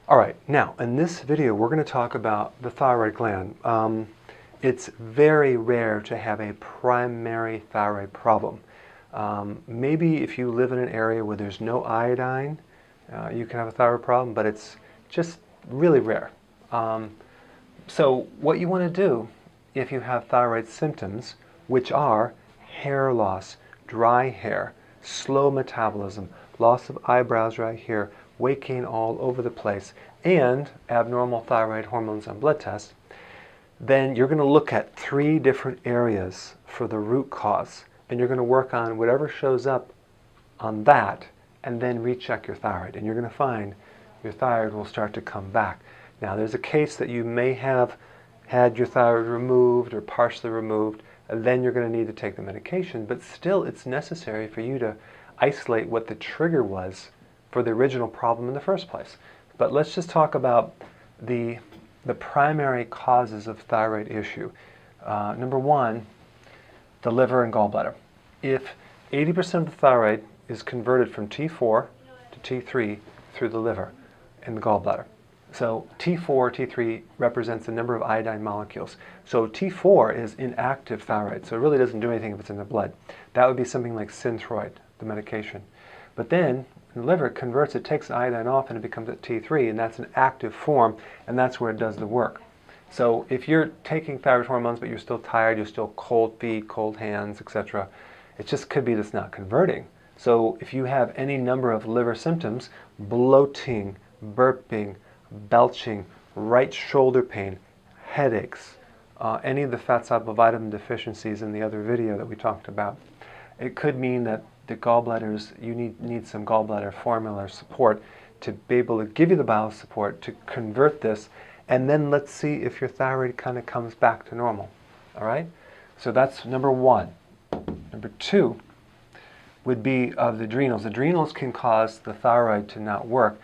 All right, now in this video we're going to talk about the thyroid gland. It's very rare to have a primary thyroid problem. Maybe if you live in an area where there's no iodine, you can have a thyroid problem, but it's just really rare. So what you want to do if you have thyroid symptoms, which are hair loss, dry hair, slow metabolism, loss of eyebrows right here, weight gain all over the place, and abnormal thyroid hormones on blood tests, then you're going to look at 3 different areas for the root cause, and you're going to work on whatever shows up on that, and then recheck your thyroid, and you're going to find your thyroid will start to come back. Now, there's a case that you may have had your thyroid removed or partially removed, and then you're going to need to take the medication, but still it's necessary for you to isolate what the trigger was for the original problem in the first place. But let's just talk about the primary causes of thyroid issue. Number 1, the liver and gallbladder. If 80% of the thyroid is converted from T4 to T3 through the liver and the gallbladder. So T4, T3 represents the number of iodine molecules. So T4 is inactive thyroid, so it really doesn't do anything if it's in the blood. That would be something like Synthroid, the medication. But then the liver converts it, takes iodine off, and it becomes a T3, and that's an active form, and that's where it does the work. So if you're taking thyroid hormones but you're still tired, you're still cold feet, cold hands, etc., it just could be that's not converting. So if you have any number of liver symptoms, bloating, burping, belching, right shoulder pain, headaches, any of the fat soluble vitamin deficiencies in the other video that we talked about, it could mean that the gallbladders, you need some gallbladder formula support to be able to give you the bowel support to convert this, and then let's see if your thyroid kind of comes back to normal. All right? So that's number 1. Number 2 would be of the adrenals. Adrenals can cause the thyroid to not work,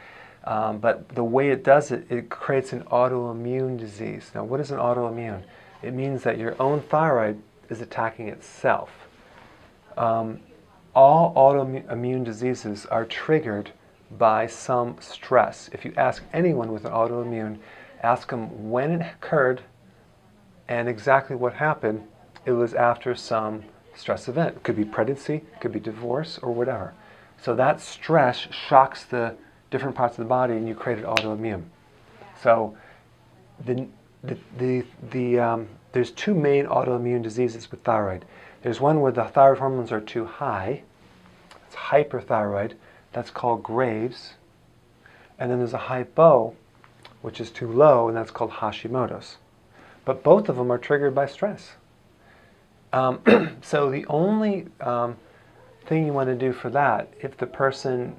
but the way it does it, it creates an autoimmune disease. Now, what is an autoimmune? It means that your own thyroid is attacking itself. All autoimmune diseases are triggered by some stress. If you ask anyone with an autoimmune, ask them when it occurred and exactly what happened, it was after some stress event. It could be pregnancy, it could be divorce, or whatever. So that stress shocks the different parts of the body and you create an autoimmune. So there's 2 main autoimmune diseases with thyroid. There's one where the thyroid hormones are too high. It's hyperthyroid. That's called Graves'. And then there's a hypo, which is too low, and that's called Hashimoto's. But both of them are triggered by stress. So the only thing you want to do for that, if the person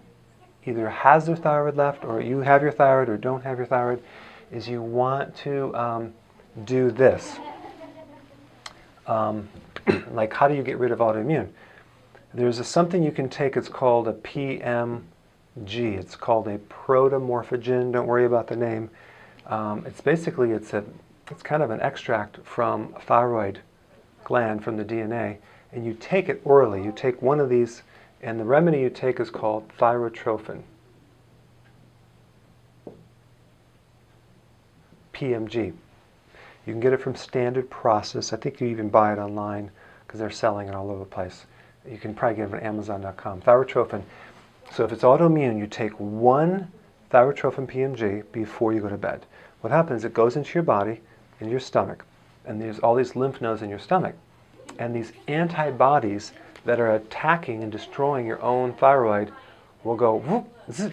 either has their thyroid left, or you have your thyroid or don't have your thyroid, is you want to do this. Like, how do you get rid of autoimmune? There's something you can take, it's called a PMG. It's called a protomorphogen. Don't worry about the name. It's basically, it's kind of an extract from thyroid gland, from the DNA, and you take it orally. You take one of these, and the remedy you take is called thyrotrophin. PMG. You can get it from Standard Process. I think you even buy it online because they're selling it all over the place. You can probably get it on Amazon.com. Thyrotrophin. So if it's autoimmune, you take 1 thyrotrophin PMG before you go to bed. What happens, it goes into your body, in your stomach, and there's all these lymph nodes in your stomach. And these antibodies that are attacking and destroying your own thyroid will go, whoop, zzz,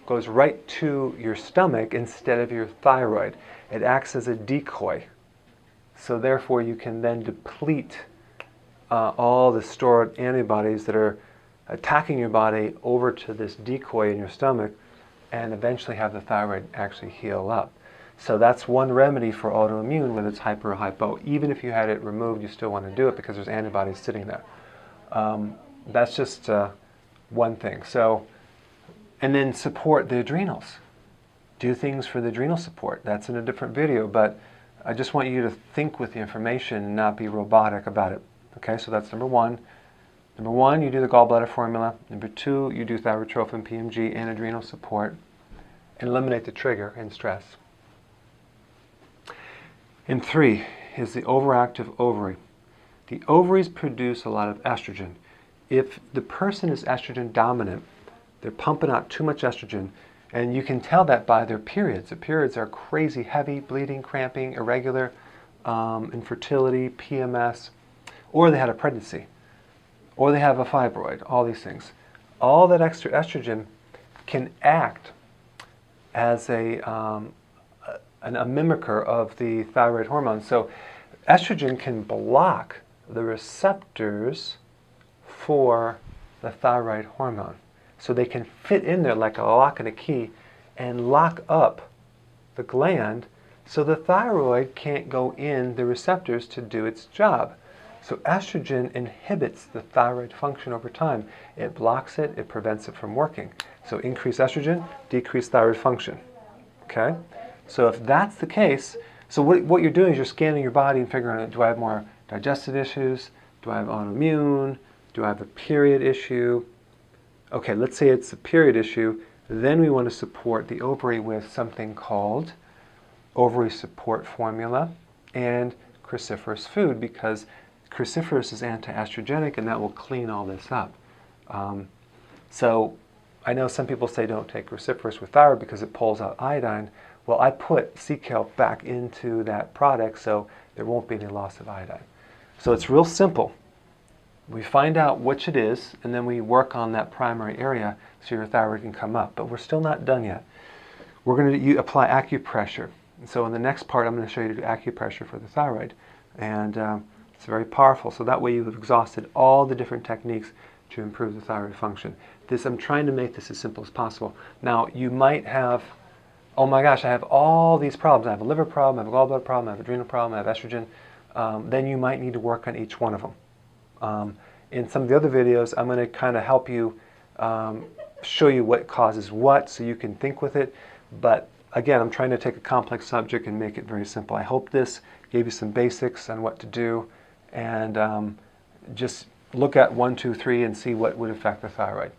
goes right to your stomach instead of your thyroid. It acts as a decoy. So therefore you can then deplete all the stored antibodies that are attacking your body over to this decoy in your stomach, and eventually have the thyroid actually heal up. So that's one remedy for autoimmune, whether it's hyper or hypo. Even if you had it removed, you still want to do it because there's antibodies sitting there. That's just one thing. So, and then support the adrenals. Do things for the adrenal support. That's in a different video, but I just want you to think with the information and not be robotic about it. Okay, so that's number 1. Number 1, you do the gallbladder formula. Number 2, you do thyrotrophin, PMG, and adrenal support. and eliminate the trigger and stress. And 3 is the overactive ovary. The ovaries produce a lot of estrogen. If the person is estrogen dominant, they're pumping out too much estrogen, and you can tell that by their periods. The periods are crazy heavy, bleeding, cramping, irregular, infertility, PMS, or they had a pregnancy, or they have a fibroid, all these things. All that extra estrogen can act as a mimicker of the thyroid hormone. So estrogen can block the receptors for the thyroid hormone. So they can fit in there like a lock and a key and lock up the gland so the thyroid can't go in the receptors to do its job. So estrogen inhibits the thyroid function over time. It blocks it, it prevents it from working. So increase estrogen, decrease thyroid function. Okay? So if that's the case, so what you're doing is you're scanning your body and figuring out, do I have more digestive issues? Do I have autoimmune? Do I have a period issue? Okay, let's say it's a period issue. Then we want to support the ovary with something called ovary support formula and cruciferous food, because cruciferous is anti-estrogenic and that will clean all this up. So I know some people say don't take cruciferous with thyroid because it pulls out iodine. Well, I put sea kelp back into that product so there won't be any loss of iodine. So it's real simple. We find out which it is, and then we work on that primary area so your thyroid can come up. But we're still not done yet. We're going to apply acupressure. And so in the next part, I'm going to show you to do acupressure for the thyroid. And it's very powerful. So that way you've exhausted all the different techniques to improve the thyroid function. I'm trying to make this as simple as possible. Now, you might have, oh my gosh, I have all these problems. I have a liver problem, I have a gallbladder problem, I have an adrenal problem, I have estrogen. Then you might need to work on each one of them. In some of the other videos, I'm going to kind of help you show you what causes what so you can think with it. But again, I'm trying to take a complex subject and make it very simple. I hope this gave you some basics on what to do, and just look at 1, 2, 3 and see what would affect the thyroid.